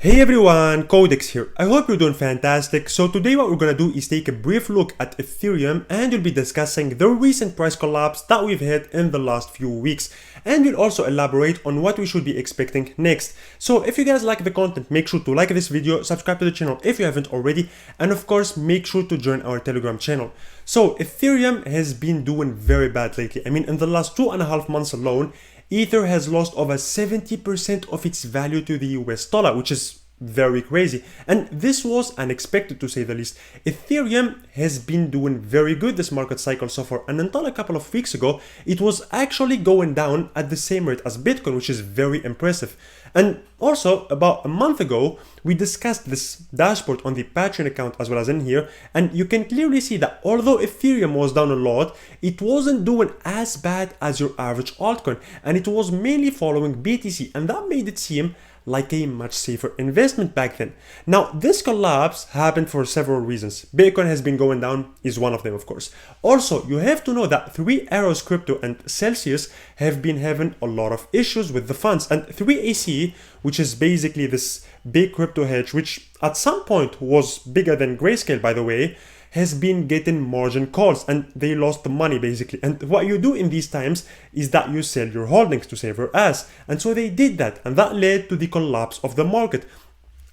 Hey everyone, Codex here. I hope you're doing fantastic. So today what we're gonna do is take a brief look at Ethereum and we'll be discussing the recent price collapse that we've had in the last few weeks. And we'll also elaborate on what we should be expecting next. So if you guys like the content, make sure to like this video, subscribe to the channel if you haven't already, and of course make sure to join our Telegram channel. So Ethereum has been doing very bad lately. I mean, in the last 2.5 months alone, Ether has lost over 70% of its value to the US dollar, which is very crazy. And this was unexpected to say the least. Ethereum has been doing very good this market cycle so far, and until a couple of weeks ago, it was actually going down at the same rate as Bitcoin, which is very impressive. And also, about a month ago, we discussed this dashboard on the Patreon account as well as in here, and you can clearly see that although Ethereum was down a lot, it wasn't doing as bad as your average altcoin, and it was mainly following BTC, and that made it seem like a much safer investment back then. Now, this collapse happened for several reasons. Bitcoin has been going down is one of them, of course. Also, you have to know that 3 Arrows Crypto and Celsius have been having a lot of issues with the funds, and 3AC, which is basically this big crypto hedge, which at some point was bigger than Grayscale, by the way, has been getting margin calls and they lost the money basically. And what you do in these times is that you sell your holdings to save your ass. And so they did that, and that led to the collapse of the market.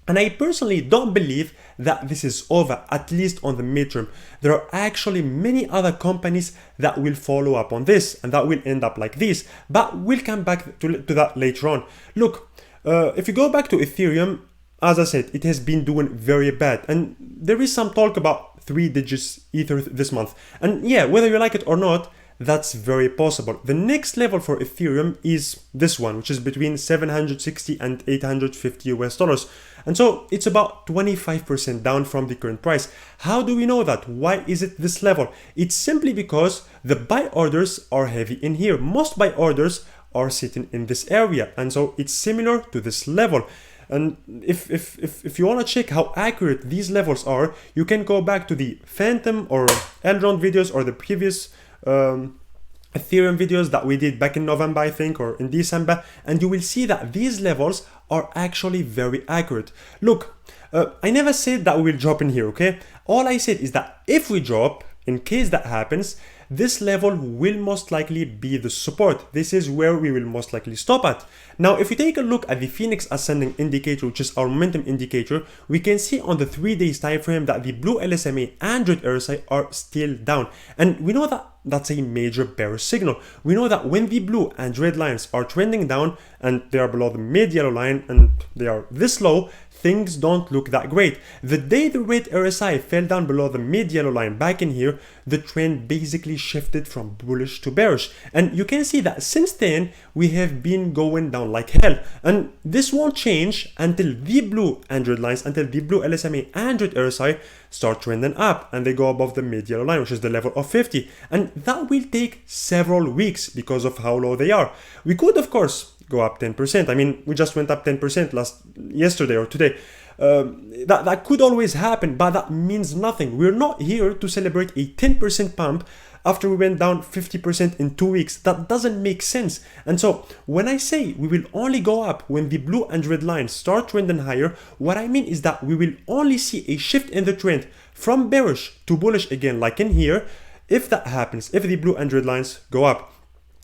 And I personally don't believe that this is over, at least on the midterm. There are actually many other companies that will follow up on this and that will end up like this, but we'll come back to that later on. Look, if you go back to Ethereum, as I said, it has been doing very bad, and there is some talk about 3 digits Ether this month. And yeah, whether you like it or not, that's very possible. The next level for Ethereum is this one, which is between 760 and 850 US dollars. And so it's about 25% down from the current price. How do we know that? Why is it this level? It's simply because the buy orders are heavy in here. Most buy orders are sitting in this area, and so it's similar to this level. And if you want to check how accurate these levels are, you can go back to the Phantom or Elrond videos or the previous Ethereum videos that we did back in November, I think, or in December, and you will see that these levels are actually very accurate. Look, I never said that we will drop in here, okay? All I said is that if we drop, in case that happens, this level will most likely be the support. This is where we will most likely stop at. Now, if we take a look at the Phoenix Ascending indicator, which is our momentum indicator, we can see on the 3 days time frame that the blue LSMA and red RSI are still down. And we know that that's a major bearish signal. We know that when the blue and red lines are trending down and they are below the mid yellow line and they are this low, things don't look that great. The day the red RSI fell down below the mid yellow line back in here, the trend basically shifted from bullish to bearish. And you can see that since then, we have been going down like hell. And this won't change until the blue and red lines, until the blue LSMA and red RSI start trending up and they go above the mid yellow line, which is the level of 50. And that will take several weeks because of how low they are. We could, of course, go up 10%. I mean, we just went up 10% yesterday or today. That could always happen, but that means nothing. We're not here to celebrate a 10% pump after we went down 50% in 2 weeks. That doesn't make sense. And so when I say we will only go up when the blue and red lines start trending higher, what I mean is that we will only see a shift in the trend from bearish to bullish again, like in here, if that happens, if the blue and red lines go up.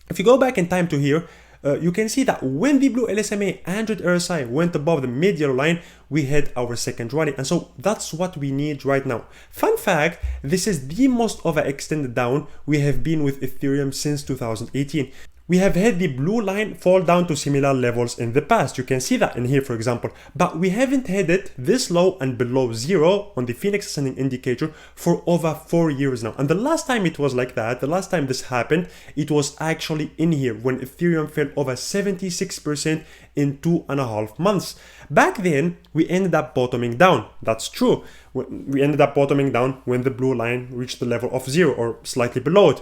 If you go back in time to here, you can see that when the blue LSMA and red RSI went above the mid yellow line, we had our second rally, and so that's what we need right now. Fun fact, this is the most overextended down we have been with Ethereum since 2018. We have had the blue line fall down to similar levels in the past. You can see that in here, for example, but we haven't had it this low and below zero on the Phoenix Ascending indicator for over 4 years now. And the last time it was like that, the last time this happened, it was actually in here when Ethereum fell over 76% in 2.5 months. Back then, we ended up bottoming down. That's true. We ended up bottoming down when the blue line reached the level of zero or slightly below it.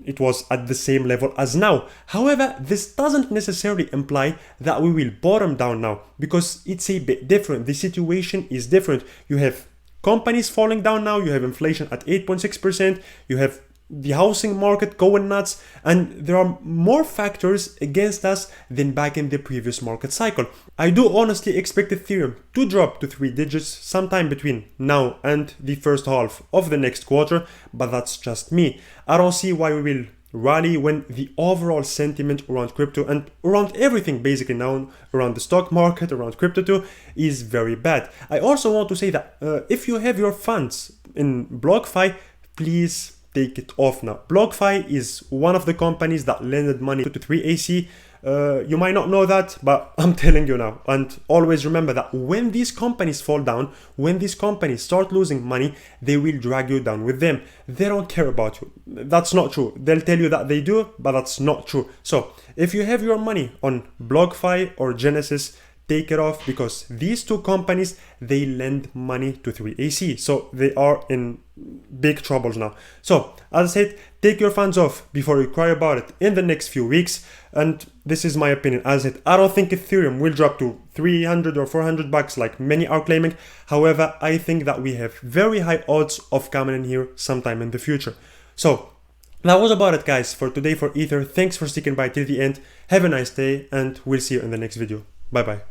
It was at the same level as now. However, this doesn't necessarily imply that we will bottom down now, because it's a bit different. The situation is different. You have companies falling down now, you have inflation at 8.6%, you have the housing market going nuts, and there are more factors against us than back in the previous market cycle. I do honestly expect Ethereum to drop to 3 digits sometime between now and the first half of the next quarter, but that's just me. I don't see why we will rally when the overall sentiment around crypto and around everything basically now, around the stock market, around crypto too, is very bad. I also want to say that if you have your funds in BlockFi, please take it off now. BlockFi is one of the companies that lended money to 3AC. You might not know that, but I'm telling you now. And always remember that when these companies fall down, when these companies start losing money, they will drag you down with them. They don't care about you. That's not true. They'll tell you that they do, but that's not true. So if you have your money on BlockFi or Genesis, take it off, because these two companies, they lend money to 3AC. So they are in big troubles now. So as I said, take your funds off before you cry about it in the next few weeks. And this is my opinion. As I said, I don't think Ethereum will drop to 300 or 400 bucks like many are claiming. However, I think that we have very high odds of coming in here sometime in the future. So that was about it, guys, for today for Ether. Thanks for sticking by till the end. Have a nice day, and we'll see you in the next video. Bye bye.